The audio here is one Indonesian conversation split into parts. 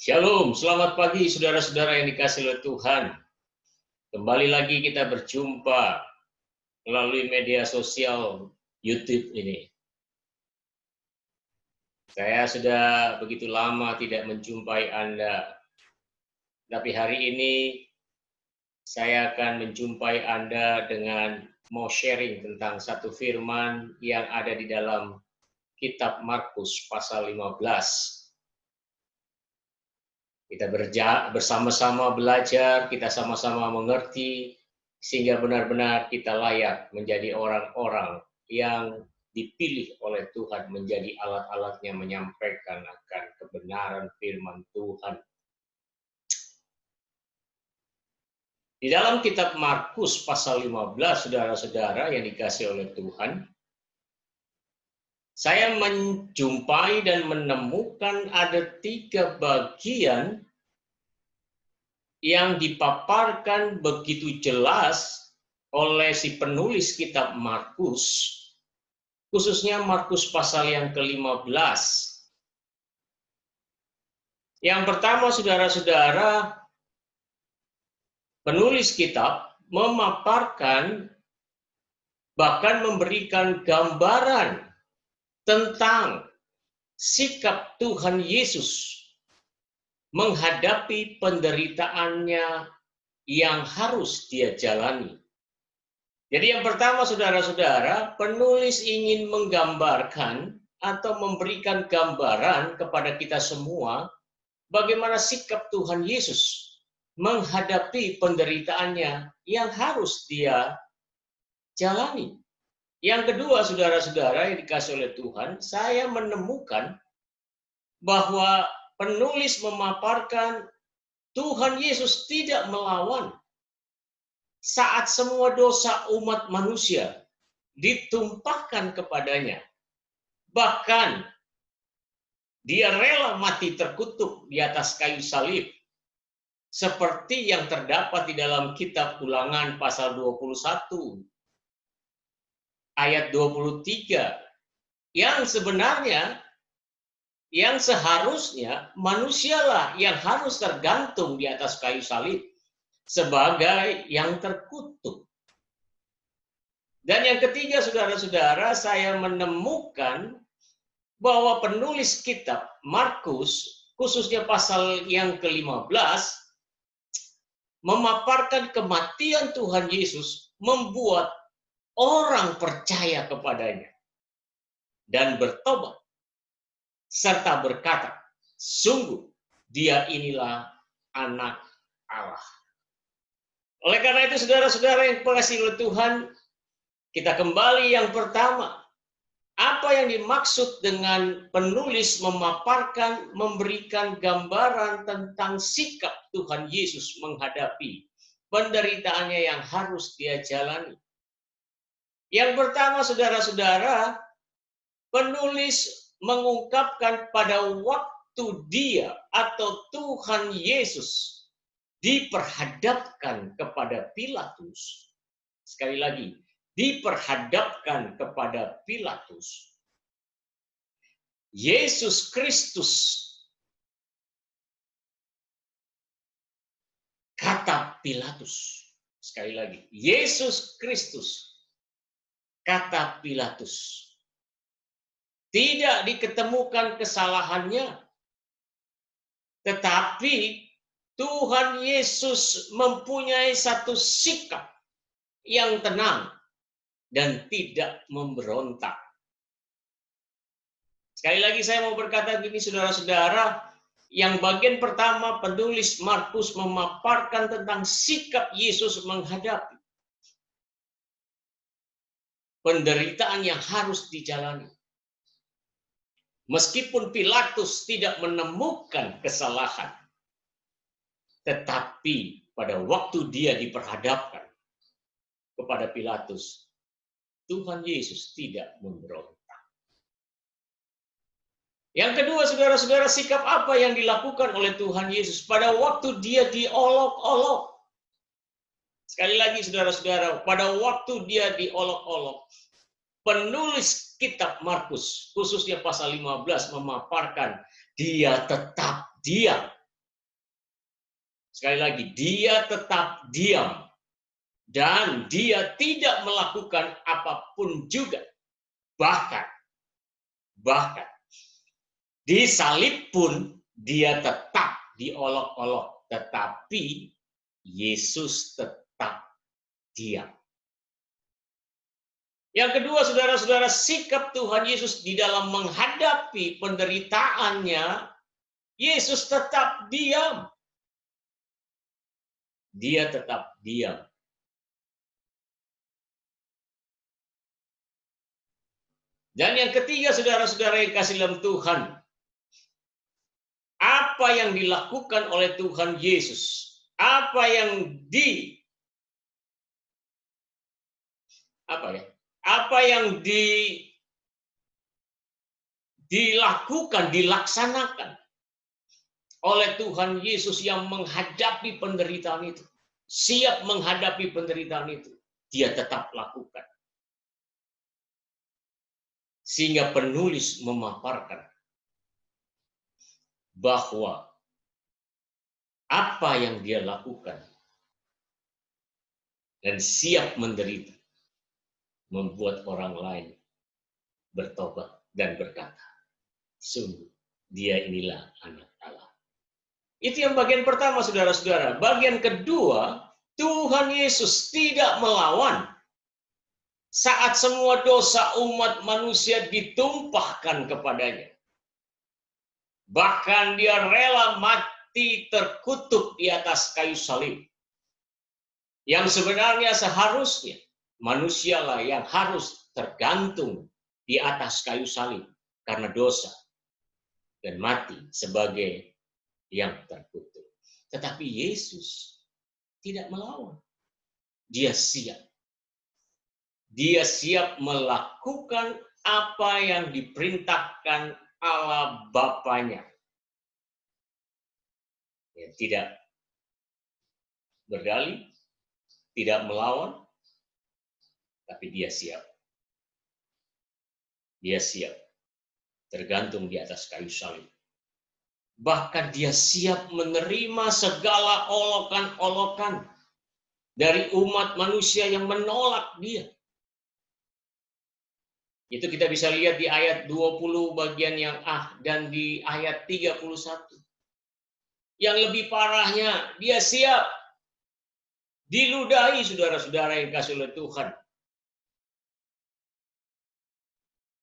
Shalom, selamat pagi saudara-saudara yang dikasihi oleh Tuhan. Kembali lagi kita berjumpa melalui media sosial YouTube ini. Saya sudah begitu lama tidak menjumpai Anda, tapi hari ini saya akan menjumpai Anda dengan mau sharing tentang satu firman yang ada di dalam kitab Markus pasal 15. Kita bersama-sama belajar, kita sama-sama mengerti, sehingga benar-benar kita layak menjadi orang-orang yang dipilih oleh Tuhan menjadi alat-alatnya menyampaikan akan kebenaran firman Tuhan. Di dalam kitab Markus pasal 15, saudara-saudara yang dikasihi oleh Tuhan, saya menjumpai dan menemukan ada 3 bagian yang dipaparkan begitu jelas oleh si penulis kitab Markus, khususnya Markus pasal yang ke-15. Yang pertama, saudara-saudara, penulis kitab memaparkan, bahkan memberikan gambaran tentang sikap Tuhan Yesus menghadapi penderitaannya yang harus dia jalani. Jadi yang pertama, saudara-saudara, penulis ingin menggambarkan atau memberikan gambaran kepada kita semua bagaimana sikap Tuhan Yesus menghadapi penderitaannya yang harus dia jalani. Yang kedua, saudara-saudara yang dikasihi oleh Tuhan, saya menemukan bahwa penulis memaparkan Tuhan Yesus tidak melawan saat semua dosa umat manusia ditumpahkan kepadanya. Bahkan dia rela mati terkutuk di atas kayu salib, seperti yang terdapat di dalam kitab Ulangan pasal 21 ayat 23, yang sebenarnya yang seharusnya manusialah yang harus tergantung di atas kayu salib sebagai yang terkutuk. Dan yang ketiga, saudara-saudara, saya menemukan bahwa penulis kitab Markus, khususnya pasal yang ke-15, memaparkan kematian Tuhan Yesus membuat orang percaya kepadanya dan bertobat, serta berkata, sungguh dia inilah anak Allah. Oleh karena itu, saudara-saudara yang dikasihi oleh Tuhan, kita kembali yang pertama. Apa yang dimaksud dengan penulis memaparkan, memberikan gambaran tentang sikap Tuhan Yesus menghadapi penderitaannya yang harus dia jalani. Yang pertama, saudara-saudara, penulis mengungkapkan pada waktu dia atau Tuhan Yesus diperhadapkan kepada Pilatus. Sekali lagi, diperhadapkan kepada Pilatus. Yesus Kristus, kata Pilatus. Sekali lagi, Yesus Kristus, kata Pilatus. Tidak diketemukan kesalahannya, tetapi Tuhan Yesus mempunyai satu sikap yang tenang dan tidak memberontak. Sekali lagi saya mau berkata begini, saudara-saudara, yang bagian pertama penulis Markus memaparkan tentang sikap Yesus menghadapi penderitaan yang harus dijalani. Meskipun Pilatus tidak menemukan kesalahan, tetapi pada waktu dia diperhadapkan kepada Pilatus, Tuhan Yesus tidak memberontak. Yang kedua, saudara-saudara, sikap apa yang dilakukan oleh Tuhan Yesus pada waktu dia diolok-olok? Sekali lagi, saudara-saudara, pada waktu dia diolok-olok, penulis kitab Markus, khususnya pasal 15, memaparkan dia tetap diam. Sekali lagi, dia tetap diam. Dan dia tidak melakukan apapun juga. Bahkan di salib pun dia tetap diolok-olok. Tetapi Yesus tetap diam. Yang kedua, saudara-saudara, sikap Tuhan Yesus di dalam menghadapi penderitaannya, Yesus tetap diam. Dia tetap diam. Dan yang ketiga, saudara-saudara yang kasih dalam Tuhan, apa yang dilakukan oleh Tuhan Yesus, apa yang dilakukan, dilaksanakan oleh Tuhan Yesus yang menghadapi penderitaan itu, siap menghadapi penderitaan itu, dia tetap lakukan. Sehingga penulis memaparkan bahwa apa yang dia lakukan dan siap menderita membuat orang lain bertobat dan berkata, sungguh dia inilah anak Allah. Itu yang bagian pertama, saudara-saudara. Bagian kedua, Tuhan Yesus tidak melawan saat semua dosa umat manusia ditumpahkan kepadanya. Bahkan dia rela mati terkutuk di atas kayu salib. Yang sebenarnya seharusnya manusialah yang harus tergantung di atas kayu salib karena dosa dan mati sebagai yang terkutuk. Tetapi Yesus tidak melawan. Dia siap. Dia siap melakukan apa yang diperintahkan Allah Bapanya. Ya, tidak berdalih, tidak melawan, tapi dia siap. Dia siap. Tergantung di atas kayu salib. Bahkan dia siap menerima segala olokan-olokan dari umat manusia yang menolak dia. Itu kita bisa lihat di ayat 20 bagian yang dan di ayat 31. Yang lebih parahnya, dia siap diludahi, saudara-saudara yang kasih oleh Tuhan.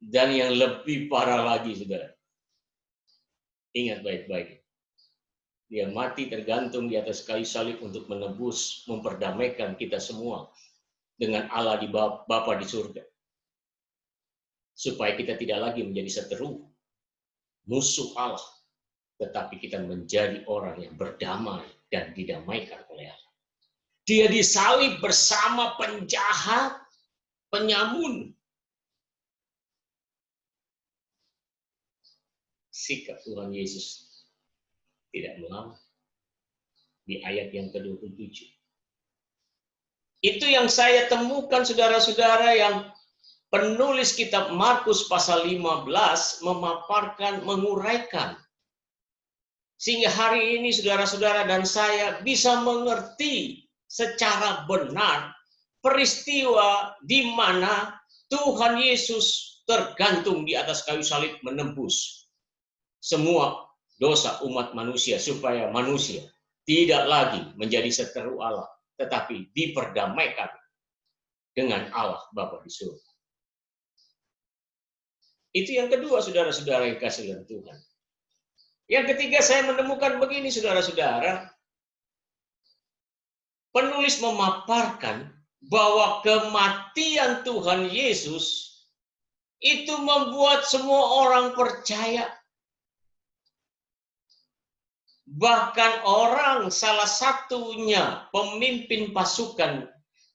Dan yang lebih parah lagi, saudara. Ingat baik-baik. Dia mati tergantung di atas kayu salib untuk menebus, memperdamaikan kita semua dengan Allah di Bapa di surga. Supaya kita tidak lagi menjadi seteru, musuh Allah, tetapi kita menjadi orang yang berdamai dan didamaikan oleh Allah. Dia disalib bersama penjahat, penyamun. Sikap Tuhan Yesus tidak melawan. Di ayat yang ke-27. Itu yang saya temukan, saudara-saudara, yang penulis kitab Markus pasal 15 memaparkan, menguraikan. Sehingga hari ini saudara-saudara dan saya bisa mengerti secara benar peristiwa di mana Tuhan Yesus tergantung di atas kayu salib menembus semua dosa umat manusia supaya manusia tidak lagi menjadi seteru Allah, tetapi diperdamaikan dengan Allah Bapa di surga. Itu yang kedua, saudara-saudara yang kasih dalam Tuhan. Yang ketiga, saya menemukan begini, saudara-saudara. Penulis memaparkan bahwa kematian Tuhan Yesus itu membuat semua orang percaya. Bahkan orang, salah satunya pemimpin pasukan,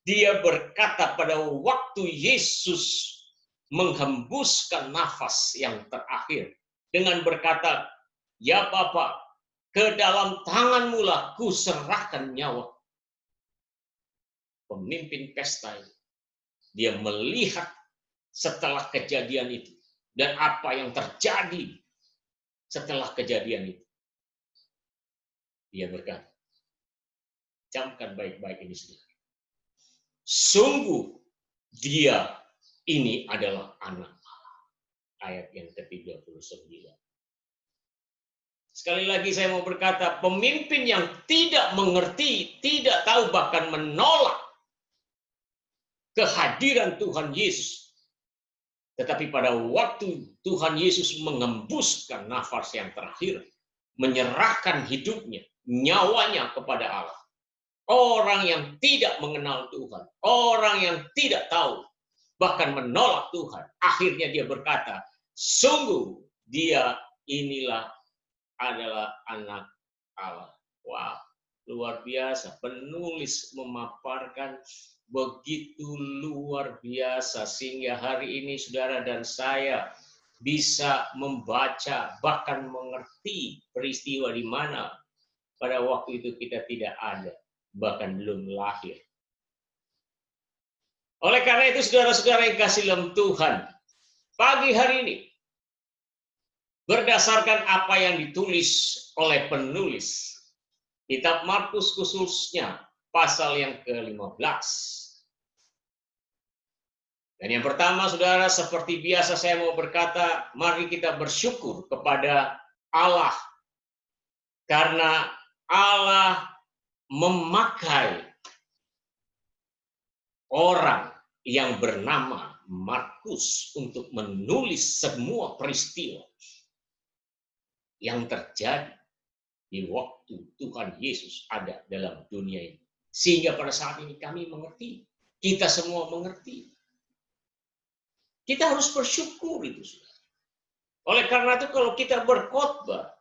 dia berkata pada waktu Yesus menghembuskan nafas yang terakhir dengan berkata, "Ya Bapa, ke dalam tanganmu lah ku serahkan nyawa." Pemimpin pesta itu, dia melihat setelah kejadian itu dan apa yang terjadi setelah kejadian itu. Dia berkata, Camkan baik-baik ini, saudara. Sungguh dia ini adalah anak Allah. Ayat yang ke-39. Sekali lagi saya mau berkata, pemimpin yang tidak mengerti, tidak tahu, bahkan menolak kehadiran Tuhan Yesus. Tetapi pada waktu Tuhan Yesus mengembuskan nafas yang terakhir, menyerahkan hidupnya, nyawanya kepada Allah. Orang yang tidak mengenal Tuhan, orang yang tidak tahu, bahkan menolak Tuhan. Akhirnya dia berkata, sungguh dia inilah adalah anak Allah. Wah, luar biasa. Penulis memaparkan begitu luar biasa sehingga hari ini saudara dan saya bisa membaca, bahkan mengerti peristiwa di mana pada waktu itu kita tidak ada, bahkan belum lahir. Oleh karena itu saudara-saudara yang kasih dalam Tuhan, pagi hari ini berdasarkan apa yang ditulis oleh penulis kitab Markus khususnya pasal yang ke-15. Dan yang pertama saudara, seperti biasa saya mau berkata, mari kita bersyukur kepada Allah karena Allah memakai orang yang bernama Markus untuk menulis semua peristiwa yang terjadi di waktu Tuhan Yesus ada dalam dunia ini. Sehingga pada saat ini kami mengerti, kita semua mengerti. Kita harus bersyukur itu, saudara. Oleh karena itu kalau kita berkhotbah,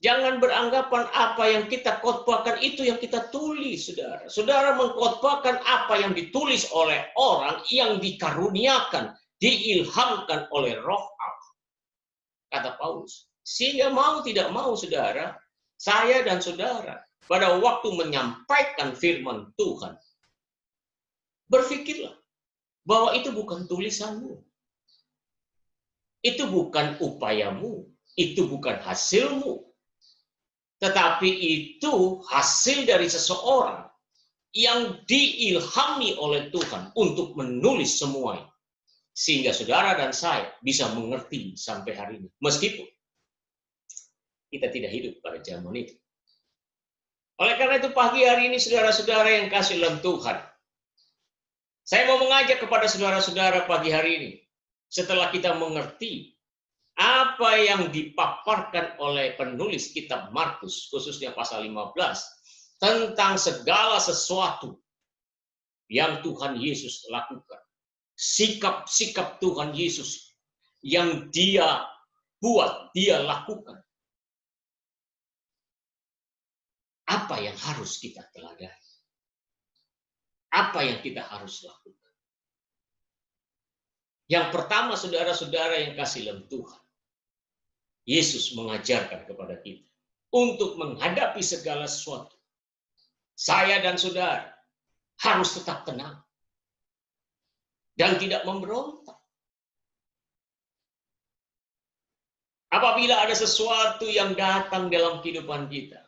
jangan beranggapan apa yang kita khotbahkan itu yang kita tulis, saudara. Saudara mengkhotbahkan apa yang ditulis oleh orang yang dikaruniakan, diilhamkan oleh Roh Allah. Kata Paulus. Sehingga mau tidak mau, saudara, saya dan saudara, pada waktu menyampaikan firman Tuhan, berpikirlah bahwa itu bukan tulisanmu. Itu bukan upayamu. Itu bukan hasilmu. Tetapi itu hasil dari seseorang yang diilhami oleh Tuhan untuk menulis semuanya. Sehingga saudara dan saya bisa mengerti sampai hari ini. Meskipun kita tidak hidup pada zaman itu. Oleh karena itu pagi hari ini saudara-saudara yang kasih dalam Tuhan, saya mau mengajak kepada saudara-saudara pagi hari ini, setelah kita mengerti apa yang dipaparkan oleh penulis kitab Markus, khususnya pasal 15, tentang segala sesuatu yang Tuhan Yesus lakukan. Sikap-sikap Tuhan Yesus yang dia buat, dia lakukan. Apa yang harus kita teladani? Apa yang kita harus lakukan? Yang pertama, saudara-saudara yang kasih dalam Tuhan, Yesus mengajarkan kepada kita untuk menghadapi segala sesuatu. Saya dan saudara harus tetap tenang dan tidak memberontak. Apabila ada sesuatu yang datang dalam kehidupan kita,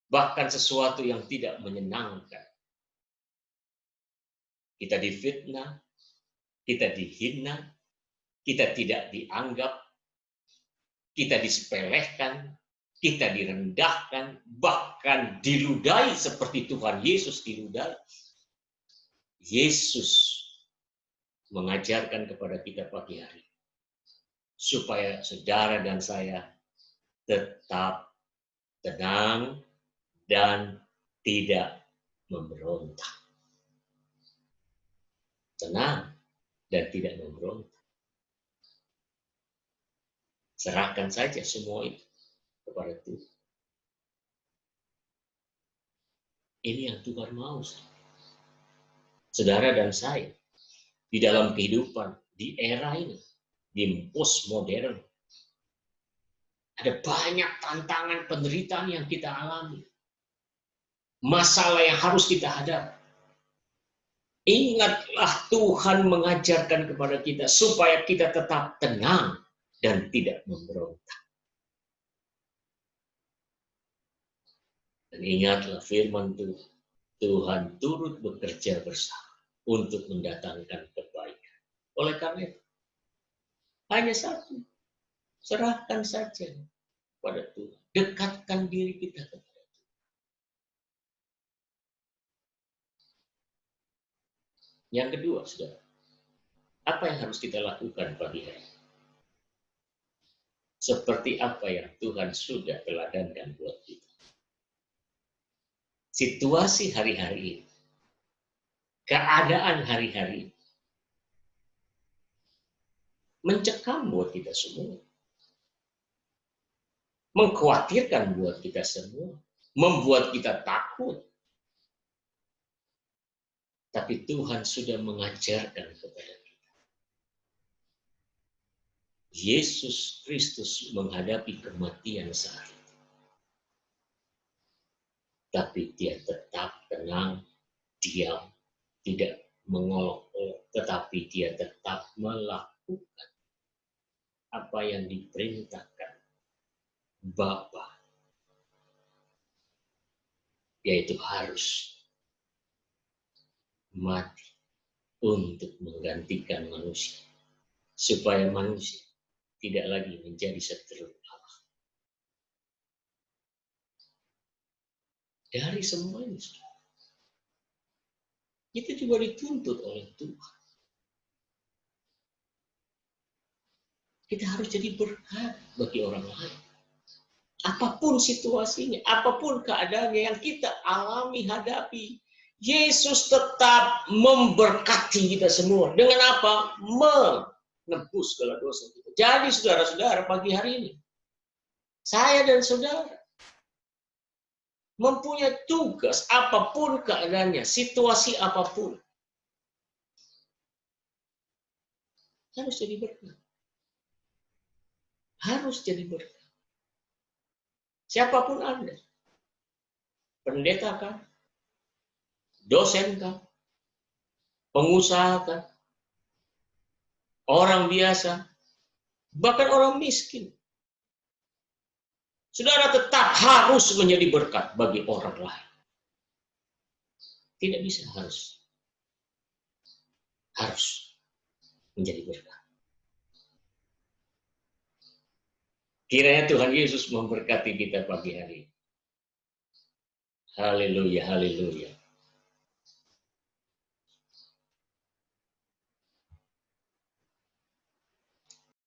bahkan sesuatu yang tidak menyenangkan, kita difitnah, kita dihina, kita tidak dianggap, kita disepelekan, kita direndahkan, bahkan diludahi seperti Tuhan Yesus diludahi. Yesus mengajarkan kepada kita pagi hari, supaya saudara dan saya tetap tenang dan tidak memberontak. Tenang dan tidak memberontak. Serahkan saja semua itu kepada Tuhan. Ini yang Tuhan mau. Saudara dan saya, di dalam kehidupan, di era ini, di postmodern, ada banyak tantangan penderitaan yang kita alami. Masalah yang harus kita hadapi. Ingatlah Tuhan mengajarkan kepada kita supaya kita tetap tenang dan tidak memberontak. Dan ingatlah firman Tuhan, Tuhan turut bekerja bersama untuk mendatangkan kebaikan. Oleh karena itu, hanya satu, serahkan saja pada Tuhan. Dekatkan diri kita kepada Tuhan. Yang kedua, saudara, apa yang harus kita lakukan pagi hari? Seperti apa yang Tuhan sudah teladankan buat kita. Situasi hari-hari ini, keadaan hari-hari ini, mencekam buat kita semua. Mengkhawatirkan buat kita semua. Membuat kita takut. Tapi Tuhan sudah mengajarkan kepada kita. Yesus Kristus menghadapi kematian saat itu. Tapi dia tetap tenang, diam, tidak mengolok-olok, tetapi dia tetap melakukan apa yang diperintahkan Bapa, yaitu harus mati untuk menggantikan manusia, supaya manusia tidak lagi menjadi seteru Allah. Dari semua ini, kita juga dituntut oleh Tuhan. Kita harus jadi berkat bagi orang lain. Apapun situasinya, apapun keadaannya yang kita alami, hadapi, Yesus tetap memberkati kita semua. Dengan apa? Menebus segala dosa kita. Jadi saudara-saudara, pagi hari ini, saya dan saudara mempunyai tugas apapun keadaannya, situasi apapun. Harus jadi berkat. Harus jadi berkat. Siapapun Anda. Pendeta kah? Dosen kah? Pengusaha kah? Orang biasa? Bahkan orang miskin. Saudara tetap harus menjadi berkat bagi orang lain. Tidak bisa, harus. Harus menjadi berkat. Kiranya Tuhan Yesus memberkati kita pagi hari. Haleluya, haleluya.